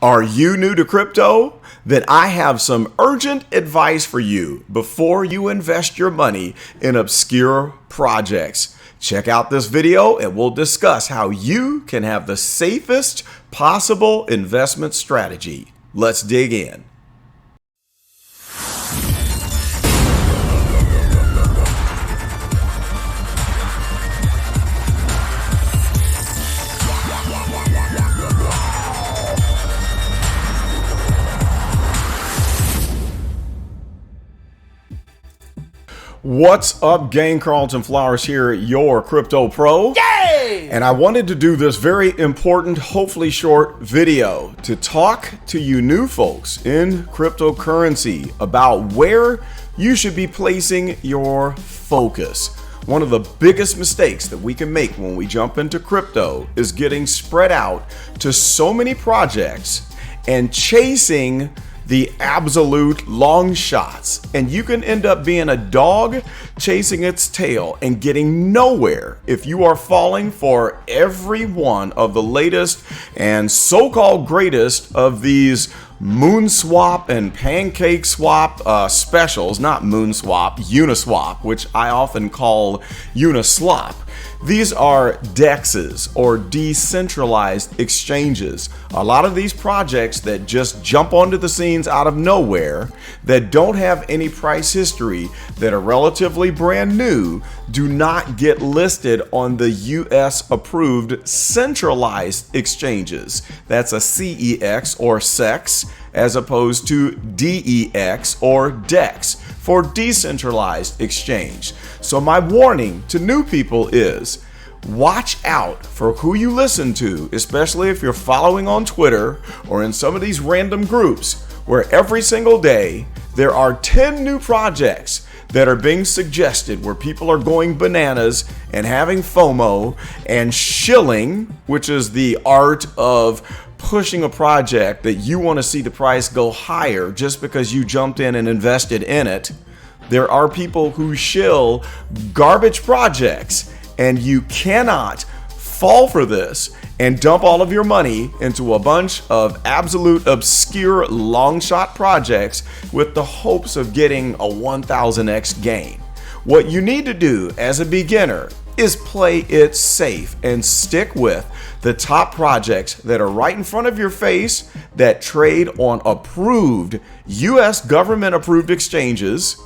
Are you new to crypto? Then I have some urgent advice for you before you invest your money in obscure projects. Check out this video and we'll discuss how you can have the safest possible investment strategy. Let's dig in. What's up, gang? Carlton Flowers here, your crypto pro. Yay! And I wanted to do this very important, hopefully short video to talk to you new folks in cryptocurrency about where you should be placing your focus. One of the biggest mistakes that we can make when we jump into crypto is getting spread out to so many projects and chasing the absolute long shots, and you can end up being a dog chasing its tail and getting nowhere if you are falling for every one of the latest and so-called greatest of these moonswap and pancake swap specials. Not moonswap, uniswap, which I often call unislop. These are DEXs, or decentralized exchanges. A lot of these projects that just jump onto the scenes out of nowhere, that don't have any price history, that are relatively brand new, do not get listed on the US approved centralized exchanges. That's a CEX or SEX, as opposed to DEX or DEX for decentralized exchange. So my warning to new people is watch out for who you listen to, especially if you're following on Twitter or in some of these random groups where every single day there are 10 new projects that are being suggested, where people are going bananas and having FOMO and shilling, which is the art of pushing a project that you want to see the price go higher just because you jumped in and invested in it. There are people who shill garbage projects, and you cannot fall for this and dump all of your money into a bunch of absolute obscure long shot projects with the hopes of getting a 1000x gain. What you need to do as a beginner is play it safe and stick with the top projects that are right in front of your face, that trade on approved US government approved exchanges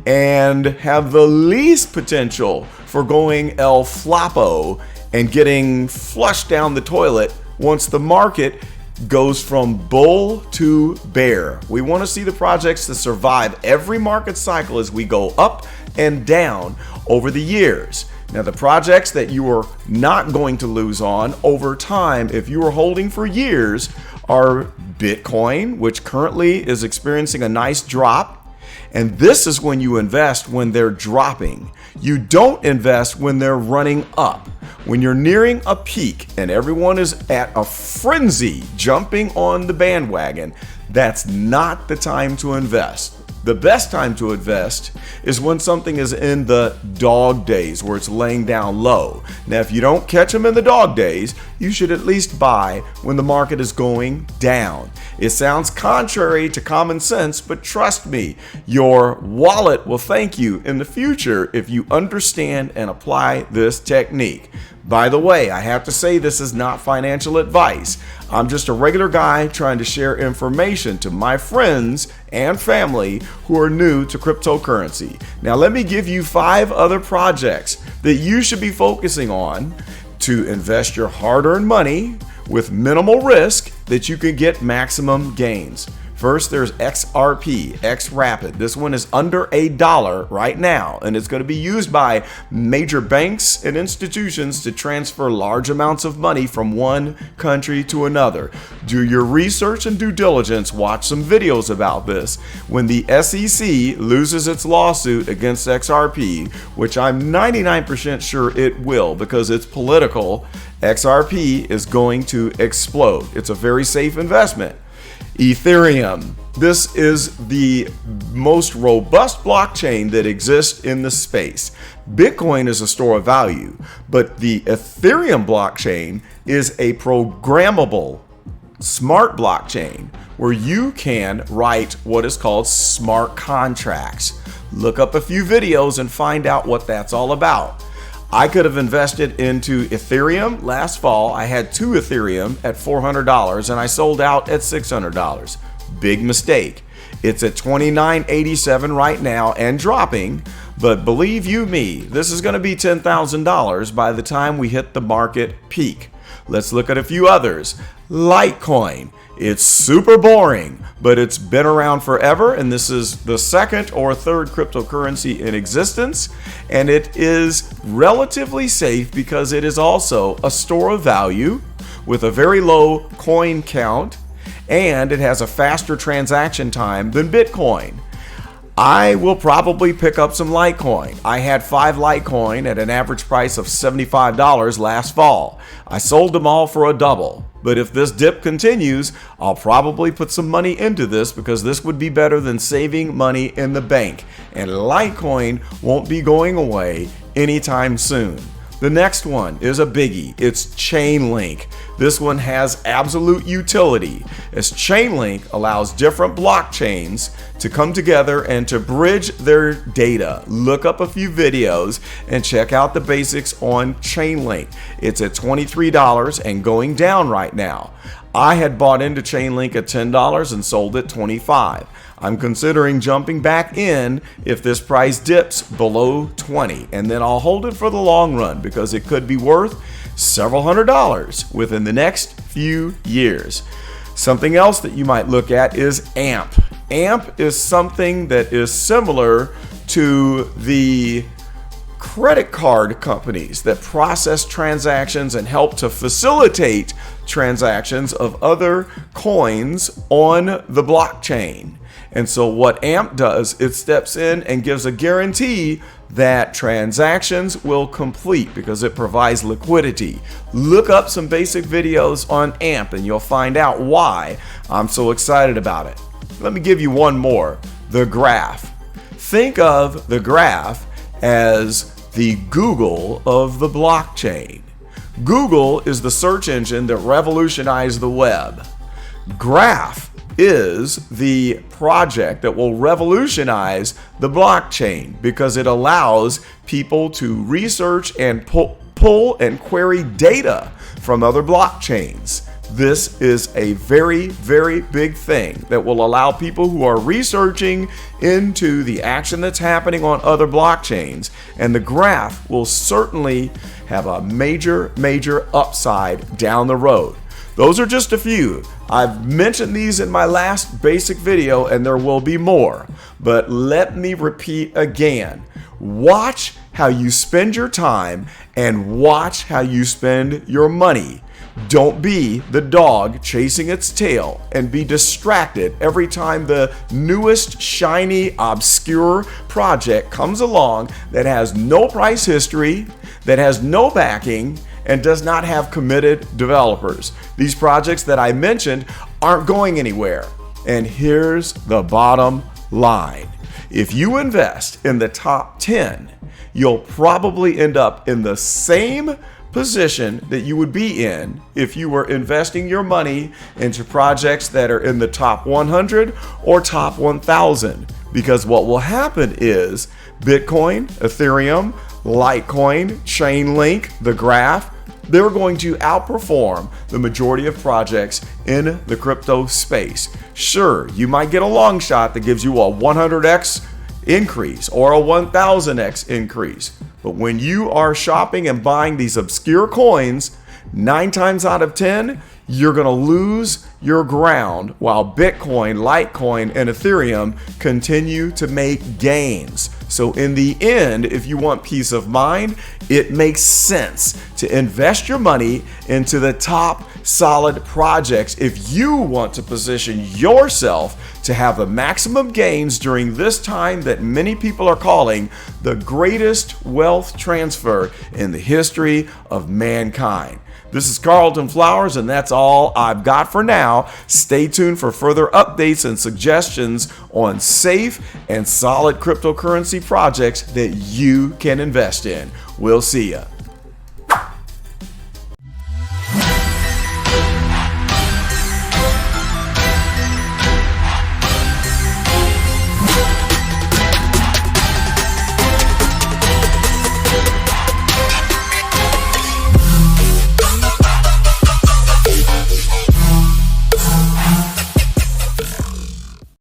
and have the least potential for going El Flapo and getting flushed down the toilet once the market goes from bull to bear. We want to see the projects that survive every market cycle as we go up and down over the years. Now, the projects that you are not going to lose on over time, if you are holding for years, are Bitcoin, which currently is experiencing a nice drop. And this is when you invest when they're dropping. You don't invest when they're running up. When you're nearing a peak and everyone is at a frenzy jumping on the bandwagon, that's not the time to invest. The best time to invest is when something is in the dog days, where it's laying down low. Now, if you don't catch them in the dog days, you should at least buy when the market is going down. It sounds contrary to common sense, but trust me, your wallet will thank you in the future if you understand and apply this technique. By the way, I have to say this is not financial advice. I'm just a regular guy trying to share information to my friends and family who are new to cryptocurrency. Now, let me give you 5 other projects that you should be focusing on to invest your hard-earned money with minimal risk that you can get maximum gains. First, there's XRP, XRapid. This one is under $1 right now, and it's going to be used by major banks and institutions to transfer large amounts of money from one country to another. Do your research and due diligence. Watch some videos about this. When the SEC loses its lawsuit against XRP, which I'm 99% sure it will because it's political, XRP is going to explode. It's a very safe investment. Ethereum. This is the most robust blockchain that exists in the space. Bitcoin is a store of value, but the Ethereum blockchain is a programmable smart blockchain where you can write what is called smart contracts. Look up a few videos and find out what that's all about. I could have invested into Ethereum last fall. I had 2 Ethereum at $400 and I sold out at $600. Big mistake. It's at $29.87 right now and dropping, but believe you me, this is going to be $10,000 by the time we hit the market peak. Let's look at a few others. Litecoin. It's super boring, but it's been around forever, and this is the 2nd or 3rd cryptocurrency in existence, and it is relatively safe because it is also a store of value with a very low coin count, and it has a faster transaction time than Bitcoin. I will probably pick up some Litecoin. I had 5 Litecoin at an average price of $75 last fall. I sold them all for a double. But if this dip continues, I'll probably put some money into this because this would be better than saving money in the bank. And Litecoin won't be going away anytime soon. The next one is a biggie. It's Chainlink. This one has absolute utility, as Chainlink allows different blockchains to come together and to bridge their data. Look up a few videos and check out the basics on Chainlink. It's at $23 and going down right now. I had bought into Chainlink at $10 and sold at $25. I'm considering jumping back in if this price dips below $20, and then I'll hold it for the long run because it could be worth several $100s within the next few years. Something else that you might look at is AMP. AMP is something that is similar to the credit card companies that process transactions and help to facilitate transactions of other coins on the blockchain. And so what AMP does, it steps in and gives a guarantee that transactions will complete because it provides liquidity. Look up some basic videos on AMP and you'll find out why I'm so excited about it. Let me give you one more, the graph. Think of the graph as the Google of the blockchain. Google is the search engine that revolutionized the web. Graph is the project that will revolutionize the blockchain because it allows people to research and pull and query data from other blockchains. This is a very, very big thing that will allow people who are researching into the action that's happening on other blockchains, and the graph will certainly have a major, major upside down the road. Those are just a few. I've mentioned these in my last basic video and there will be more, but let me repeat again. Watch how you spend your time and watch how you spend your money. Don't be the dog chasing its tail and be distracted every time the newest, shiny, obscure project comes along that has no price history, that has no backing, and does not have committed developers. These projects that I mentioned aren't going anywhere. And here's the bottom line. If you invest in the top 10, you'll probably end up in the same position that you would be in if you were investing your money into projects that are in the top 100 or top 1,000. Because what will happen is Bitcoin, Ethereum, Litecoin, Chainlink, the graph, they're going to outperform the majority of projects in the crypto space. Sure, you might get a long shot that gives you a 100x increase or a 1000x increase. But when you are shopping and buying these obscure coins, 9 times out of 10, you're going to lose your ground while Bitcoin, Litecoin, and Ethereum continue to make gains. So in the end, if you want peace of mind, it makes sense to invest your money into the top solid projects if you want to position yourself to have the maximum gains during this time that many people are calling the greatest wealth transfer in the history of mankind. This is Carlton Flowers, and that's all I've got for now. Stay tuned for further updates and suggestions on safe and solid cryptocurrency projects that you can invest in. We'll see ya.